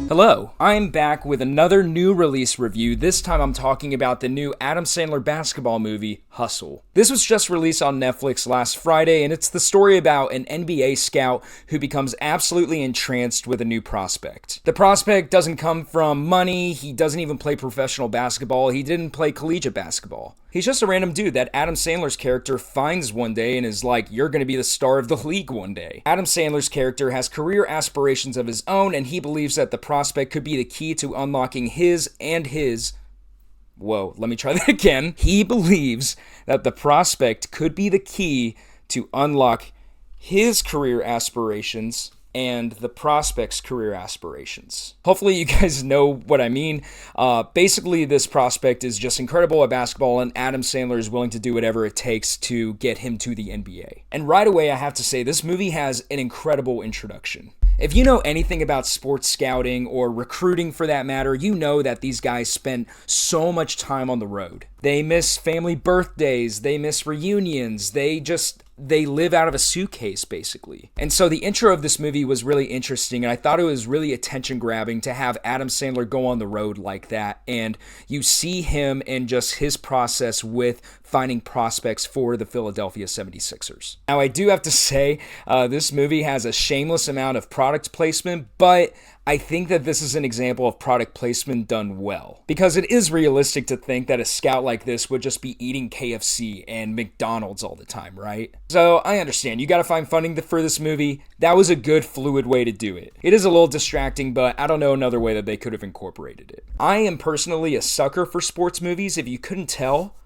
Hello, I'm back with another new release review. This time I'm talking about the new Adam Sandler basketball movie, Hustle. This was just released on Netflix last Friday, and it's the story about an NBA scout who becomes absolutely entranced with a new prospect. The prospect doesn't come from money, he doesn't even play professional basketball, he didn't play collegiate basketball. He's just a random dude that Adam Sandler's character finds one day and is like, you're gonna be the star of the league one day. Adam Sandler's character has career aspirations of his own, and he believes that the prospect could be the key to unlocking Whoa, let me try that again. He believes that the prospect could be the key to unlock his career aspirations and the prospect's career aspirations. Hopefully you guys know what I mean. Basically, this prospect is just incredible at basketball, and Adam Sandler is willing to do whatever it takes to get him to the NBA. And right away, I have to say, this movie has an incredible introduction. If you know anything about sports scouting or recruiting for that matter, you know that these guys spend so much time on the road. They miss family birthdays, they miss reunions, they live out of a suitcase, basically. And so the intro of this movie was really interesting, and I thought it was really attention-grabbing to have Adam Sandler go on the road like that, and you see him and just his process with finding prospects for the Philadelphia 76ers. Now, I do have to say, this movie has a shameless amount of product placement, but I think that this is an example of product placement done well. Because it is realistic to think that a scout like this would just be eating KFC and McDonald's all the time, right? So I understand, you gotta find funding for this movie. That was a good, fluid way to do it. It is a little distracting, but I don't know another way that they could have incorporated it. I am personally a sucker for sports movies. If you couldn't tell,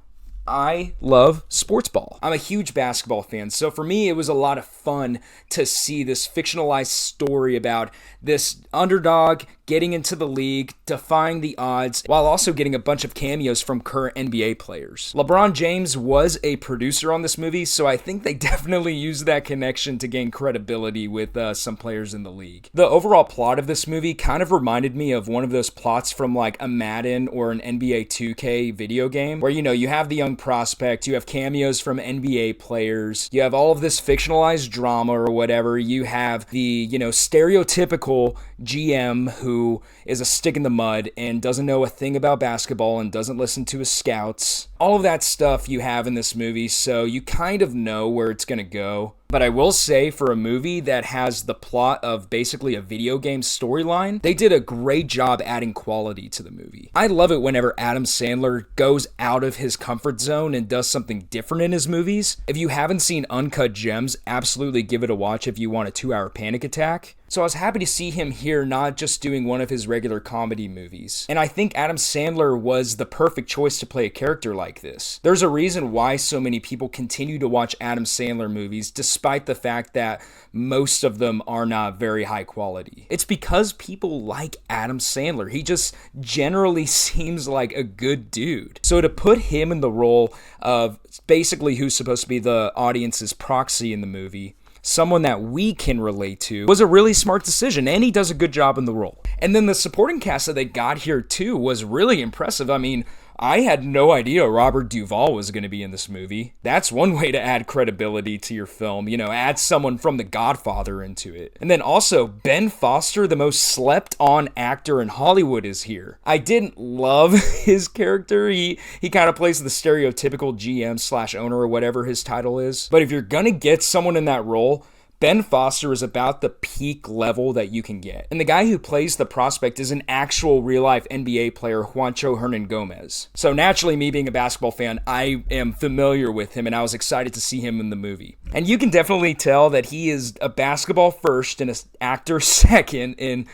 I love sports ball. I'm a huge basketball fan, so for me, it was a lot of fun to see this fictionalized story about this underdog getting into the league, defying the odds, while also getting a bunch of cameos from current NBA players. LeBron James was a producer on this movie, so I think they definitely used that connection to gain credibility with some players in the league. The overall plot of this movie kind of reminded me of one of those plots from like a Madden or an NBA 2K video game, where, you have the young prospect, you have cameos from NBA players, you have all of this fictionalized drama or whatever, you have the, stereotypical GM who is a stick in the mud and doesn't know a thing about basketball and doesn't listen to his scouts. All of that stuff you have in this movie, so you kind of know where it's gonna go. But I will say, for a movie that has the plot of basically a video game storyline, they did a great job adding quality to the movie. I love it whenever Adam Sandler goes out of his comfort zone and does something different in his movies. If you haven't seen Uncut Gems, absolutely give it a watch if you want a 2-hour panic attack. So I was happy to see him here not just doing one of his regular comedy movies. And I think Adam Sandler was the perfect choice to play a character like this. There's a reason why so many people continue to watch Adam Sandler movies despite the fact that most of them are not very high quality. It's because people like Adam Sandler. He just generally seems like a good dude. So to put him in the role of basically who's supposed to be the audience's proxy in the movie, someone that we can relate to, was a really smart decision, and he does a good job in the role. And then the supporting cast that they got here too was really impressive. I mean, I had no idea Robert Duvall was going to be in this movie. That's one way to add credibility to your film, add someone from The Godfather into it. And then also, Ben Foster, the most slept on actor in Hollywood, is here. I didn't love his character. He kind of plays the stereotypical GM/owner or whatever his title is. But if you're going to get someone in that role, Ben Foster is about the peak level that you can get. And the guy who plays the prospect is an actual real-life NBA player, Juancho Hernan-Gomez. So naturally, me being a basketball fan, I am familiar with him, and I was excited to see him in the movie. And you can definitely tell that he is a basketball first and an actor second in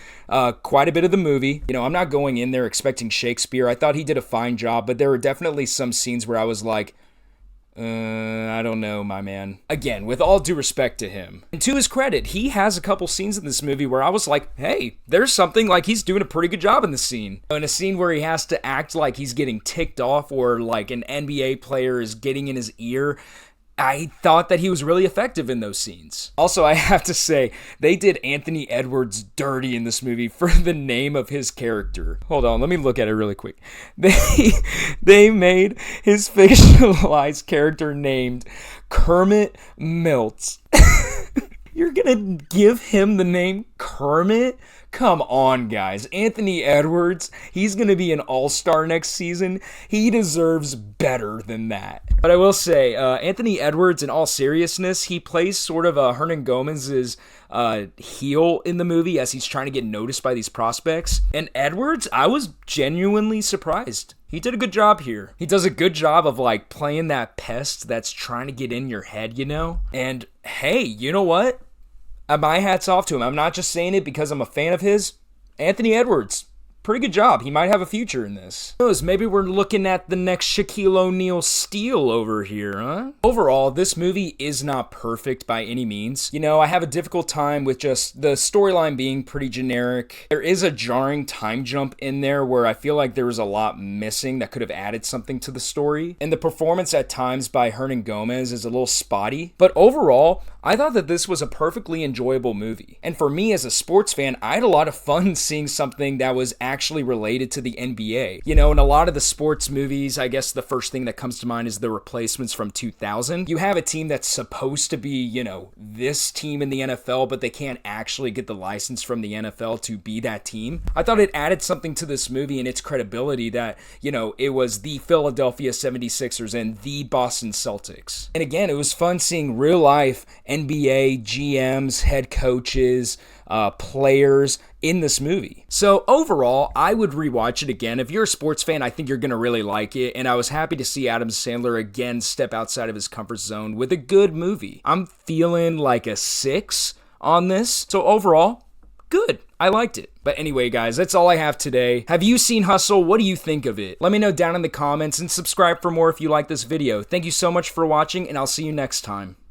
quite a bit of the movie. I'm not going in there expecting Shakespeare. I thought he did a fine job, but there were definitely some scenes where I was like, I don't know, my man. Again, with all due respect to him. And to his credit, he has a couple scenes in this movie where I was like, hey, there's something like he's doing a pretty good job in the scene. In a scene where he has to act like he's getting ticked off or like an NBA player is getting in his ear, I thought that he was really effective in those scenes. Also, I have to say, they did Anthony Edwards dirty in this movie for the name of his character. Hold on, let me look at it really quick. They made his fictionalized character named Kermit Milts. You're gonna give him the name Kermit? Come on, guys. Anthony Edwards, he's going to be an all-star next season. He deserves better than that. But I will say, Anthony Edwards, in all seriousness, he plays sort of Hernan Gomez's heel in the movie as he's trying to get noticed by these prospects. And Edwards, I was genuinely surprised. He did a good job here. He does a good job of like playing that pest that's trying to get in your head, you know? And hey, you know what? My hat's off to him. I'm not just saying it because I'm a fan of his. Anthony Edwards, pretty good job. He might have a future in this. Maybe we're looking at the next Shaquille O'Neal steal over here, huh? Overall, this movie is not perfect by any means. You know, I have a difficult time with just the storyline being pretty generic. There is a jarring time jump in there where I feel like there was a lot missing that could have added something to the story. And the performance at times by Hernan Gomez is a little spotty. But overall, I thought that this was a perfectly enjoyable movie. And for me as a sports fan, I had a lot of fun seeing something that was actually related to the NBA. You know, in a lot of the sports movies, I guess the first thing that comes to mind is The Replacements from 2000. You have a team that's supposed to be, you know, this team in the NFL, but they can't actually get the license from the NFL to be that team. I thought it added something to this movie and its credibility that, you know, it was the Philadelphia 76ers and the Boston Celtics. And again, it was fun seeing real life NBA GMs, head coaches, players in this movie. So overall, I would rewatch it again. If you're a sports fan, I think you're going to really like it. And I was happy to see Adam Sandler again step outside of his comfort zone with a good movie. I'm feeling like a 6 on this. So overall, good. I liked it. But anyway, guys, that's all I have today. Have you seen Hustle? What do you think of it? Let me know down in the comments and subscribe for more if you like this video. Thank you so much for watching, and I'll see you next time.